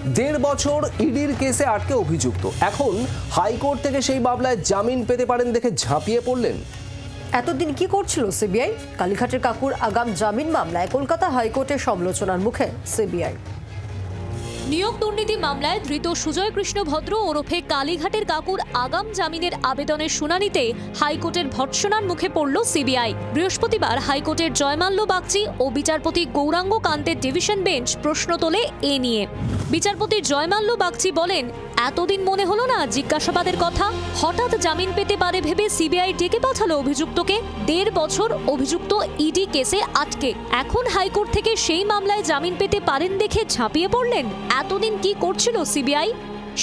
1.5 বছর ইডির কেসে আটকে অভিযুক্ত, এখন হাইকোর্ট থেকে সেই মামলায় জামিন পেতে পারেন দেখে ঝাঁপিয়ে পড়লেন। এতদিন কি করছিল সিবিআই? কালীঘাটের কাকুর আগাম জামিন মামলায় কলকাতা হাইকোর্টের সমালোচনার মুখে সিবিআই। নিয়োগ দুর্নীতি মামলায় ধৃত সুজয় কৃষ্ণ ভদ্র ওরফে কালীঘাটের কাকুর আগাম জামিনের আবেদনের শুনানিতে হাইকোর্টের ভর্ৎসনার মুখে পড়ল সিবিআই। বৃহস্পতিবার হাইকোর্টের জয়মাল্য বাগচি ও বিচারপতি গৌরাঙ্গ কান্তের ডিভিশন বেঞ্চ প্রশ্ন তোলে এ নিয়ে। বিচারপতি জয়মাল্য বাগচি বলেন, এতদিন মনে হলো না জিজ্ঞাসাবাদের কথা? হঠাৎ জামিন পেতে পারে ভেবে সিবিআই ডেকে পাঠালো অভিযুক্তকে। 1.5 বছর অভিযুক্ত ইডি কেসে আটকে, এখন হাইকোর্ট থেকে সেই মামলায় জামিন পেতে পারেন দেখে ঝাঁপিয়ে পড়লেন। এতদিন কি করছিল সিবিআই?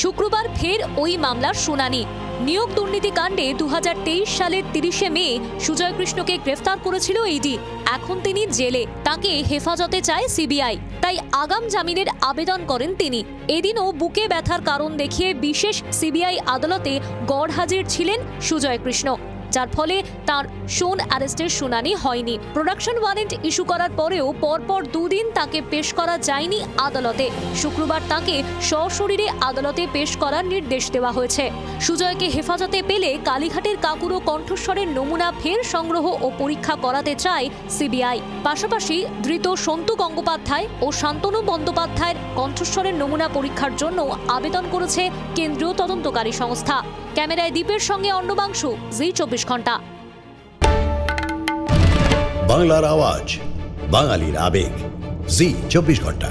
শুক্রবার ফের ওই মামলার শুনানি। নিয়োগ দুর্নীতি কাণ্ডে 2023 সালের 30শে মে সুজয় কৃষ্ণকে গ্রেফতার করেছিল ইডি। এখন তিনি জেলে, তাকে হেফাজতে চায় সিবিআই, তাই আগাম জামিনের আবেদন করেন তিনি। এদিনও বুকে ব্যথার কারণ দেখিয়ে বিশেষ সিবিআই আদালতে গড়হাজির ছিলেন সুজয় কৃষ্ণ, যার ফলে তার শোন অ্যারেস্টের শুনানি হয়নি। প্রোডাকশন ওয়ারেন্ট ইস্যু করার পরেও পরপর 2 দিন তাকে পেশ করা যায়নি আদালতে। শুক্রবার তাকে সশরীরে আদালতে পেশ করার নির্দেশ দেওয়া হয়েছে। সুজয়কে হেফাজতে পেলে কালীঘাটের কাকুরও কণ্ঠস্বরের নমুনা ফের সংগ্রহ ও পরীক্ষা করাতে চায় সিবিআই। পাশাপাশি ধৃত সন্তু গঙ্গোপাধ্যায় ও শান্তনু বন্দ্যোপাধ্যায়ের কণ্ঠস্বরের নমুনা পরীক্ষার জন্য আবেদন করেছে কেন্দ্রীয় তদন্তকারী সংস্থা। ক্যামেরায় দীপের সঙ্গে অন্নবাংশু, জি 24 ঘন্টা। বাংলার আওয়াজ, বাঙালির আবেগ, জি 24 ঘন্টা।